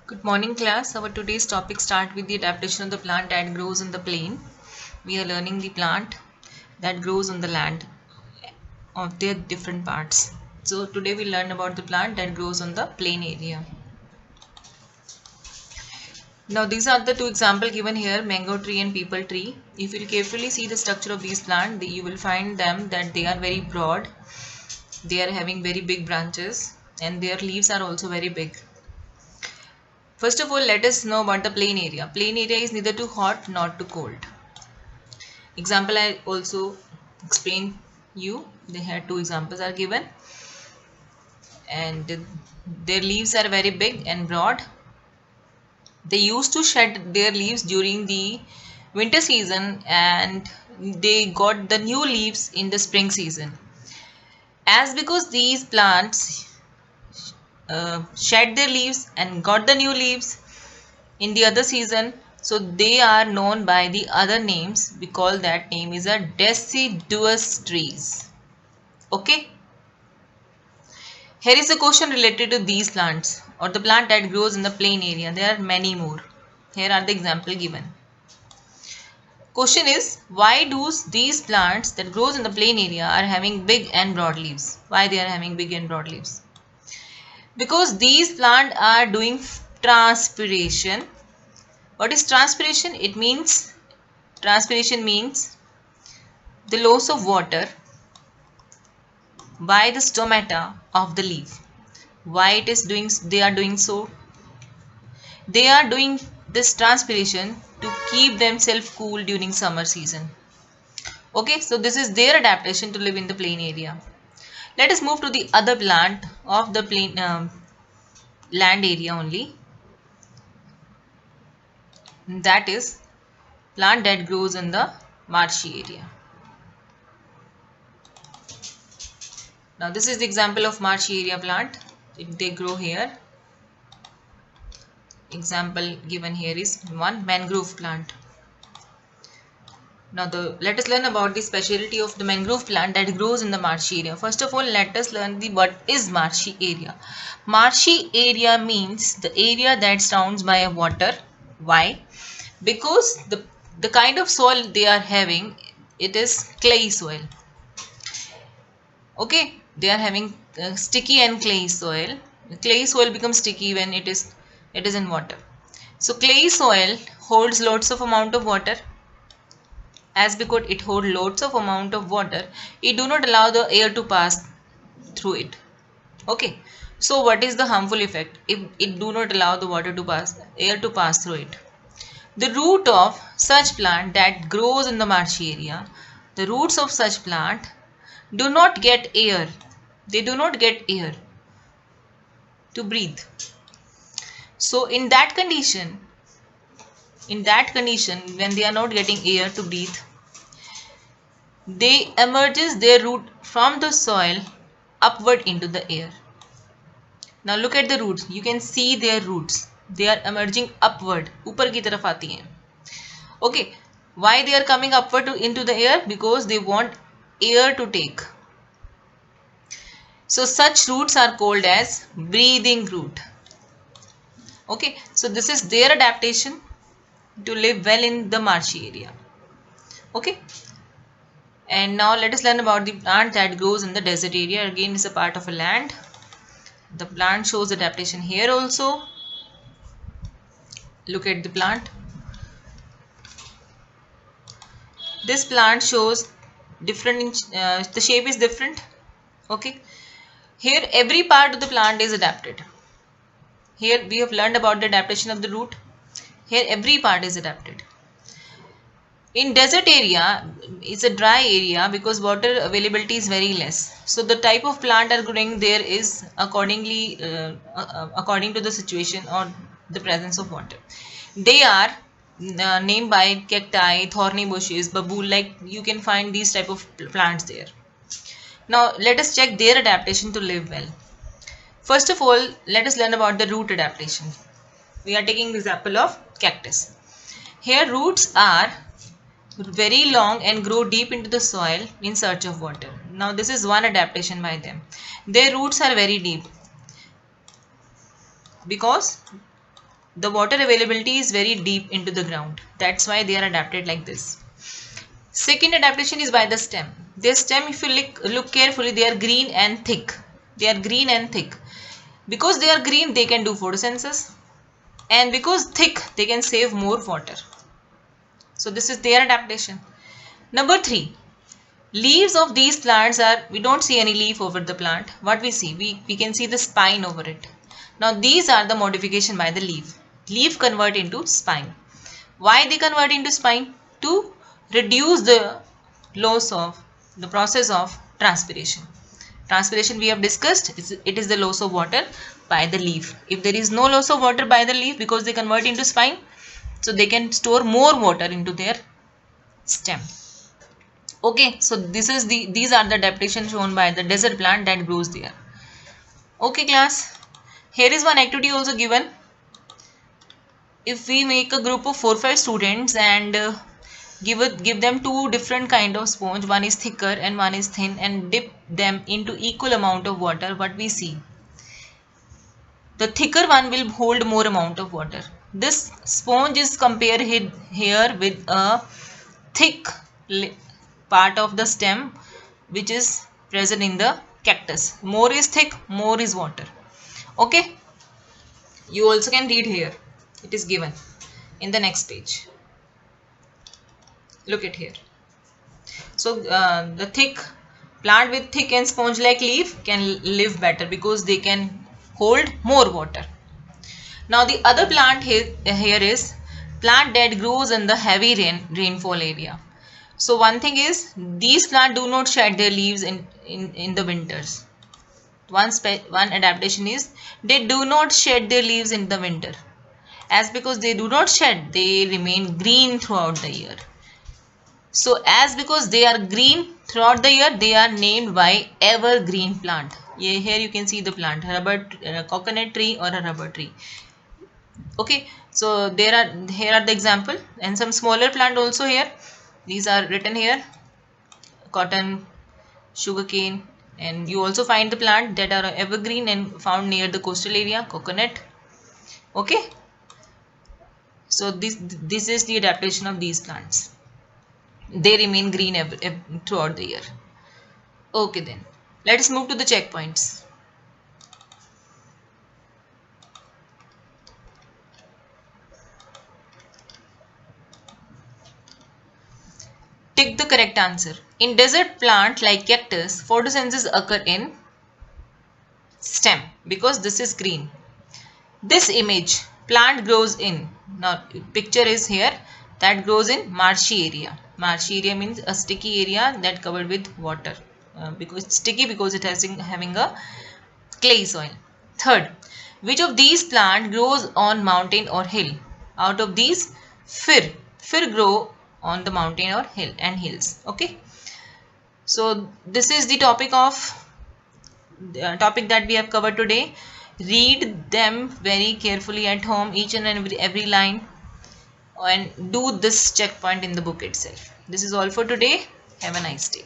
Good morning, class. Our today's topic start with the adaptation of the plant that grows in the plain. We are learning the plant that grows on the land of their different parts. So today we learn about the plant that grows on the plain area. Now these are the two examples given here, mango tree and peepal tree. If you carefully see the structure of these plants, you will find them that they are very broad. They are having very big branches and their leaves are also very big. First of all, let us know about the plain area. Plain area is neither too hot nor too cold. Example I also explain you. They had two examples are given, and their leaves are very big and broad. They used to shed their leaves during the winter season, and they got the new leaves in the spring season. As because these plants shed their leaves and got the new leaves in the other season, so they are known by the other names. We call that name is a deciduous trees. Okay, here is a question related to these plants or the plant that grows in the plain area. There are many more. Here are the example given. Question is, why do these plants that grows in the plain area are having big and broad leaves? Why they are having big and broad leaves? Because these plants are doing transpiration. What is transpiration? Transpiration means the loss of water by the stomata of the leaf. Why it is doing? They are doing so. They are doing this transpiration to keep themselves cool during summer season. Okay, so this is their adaptation to live in the plain area. Let us move to the other plant of the plain land area only. That is plant that grows in the marshy area. Now this is the example of marshy area plant. They grow here. Example given here is one mangrove plant. Now let us learn about the specialty of the mangrove plant that grows in the marshy area. First of all, let us learn the what is marshy area. Marshy area means the area that surrounds by a water. Why? Because the kind of soil they are having, it is clay soil. Okay, they are having sticky and clay soil. Clay soil becomes sticky when it is in water. So clay soil holds lots of amount of water. As because it holds lots of amount of water, it do not allow the air to pass through it. Okay, so what is the harmful effect if it do not allow the air to pass through it? The root of such plant that grows in the marshy area, the roots of such plant do not get air. They do not get air to breathe. So in that condition, when they are not getting air to breathe, they emerges their root from the soil upward into the air. Now look at the roots. You can see their roots. They are emerging upward. ऊपर की तरफ आती हैं. Okay. Why they are coming upward into the air? Because they want air to take. So such roots are called as breathing root. Okay. So this is their adaptation to live well in the marshy area. Okay. And now let us learn about the plant that grows in the desert area. Again, is a part of a land. The plant shows adaptation here also. Look at the plant. This plant shows different, the shape is different. Okay. Here every part of the plant is adapted. Here we have learned about the adaptation of the root. Here every part is adapted. In desert area, it's a dry area because water availability is very less. So the type of plant are growing there is according to the situation or the presence of water. They are named by cacti, thorny bushes, babool. Like you can find these type of plants there. Now let us check their adaptation to live well. First of all, let us learn about the root adaptation. We are taking the example of cactus. Here roots are very long and grow deep into the soil in search of water. Now this is one adaptation by them. Their roots are very deep because the water availability is very deep into the ground. That's why they are adapted like this. Second adaptation is by the stem. Their stem, if you look carefully, they are green and thick. They are green and thick. Because they are green, they can do photosynthesis. And because thick, they can save more water. So this is their adaptation. Number 3. Leaves of these plants are, we don't see any leaf over the plant. What we see? We can see the spine over it. Now these are the modification by the leaf. Leaf convert into spine. Why they convert into spine? To reduce the loss of the process of transpiration. Transpiration we have discussed, it is the loss of water by the leaf. If there is no loss of water by the leaf because they convert into spine, so they can store more water into their stem. Okay, so these are the adaptation shown by the desert plant that grows there. Okay class, here is one activity also given. If we make a group of 4-5 students and give them two different kind of sponge, one is thicker and one is thin, and dip them into equal amount of water, what we see? The thicker one will hold more amount of water. This sponge is compared here with a thick part of the stem which is present in the cactus. More is thick, more is water. Okay, you also can read here. It is given in the next page. Look at here. So the thick plant with thick and sponge like leaf can live better because they can hold more water. Now the other plant here is plant that grows in the heavy rainfall area. So one thing is, these plants do not shed their leaves in the winters. One adaptation is they do not shed their leaves in the winter. As because they do not shed, they remain green throughout the year. So as because they are green throughout the year, they are named by evergreen plant. Here you can see the plant, coconut tree or a rubber tree. Okay, so here are the example and some smaller plant also here. These are written here: cotton, sugarcane, and you also find the plant that are evergreen and found near the coastal area, coconut. Okay, so this is the adaptation of these plants. They remain green throughout the year. Okay then, let us move to the checkpoints. Tick the correct answer. In desert plant like cactus, photosynthesis occur in stem because this is green. This image plant grows in, now picture is here, that grows in marshy area. Marshy area means a sticky area that covered with water because it's sticky because it has having a clay soil. Third, which of these plant grows on mountain or hill? Out of these, fir grow on the mountain or hill and hills. Okay, so this is the topic that we have covered today. Read them very carefully at home, each and every line, and do this checkpoint in the book itself. This is all for today. Have a nice day.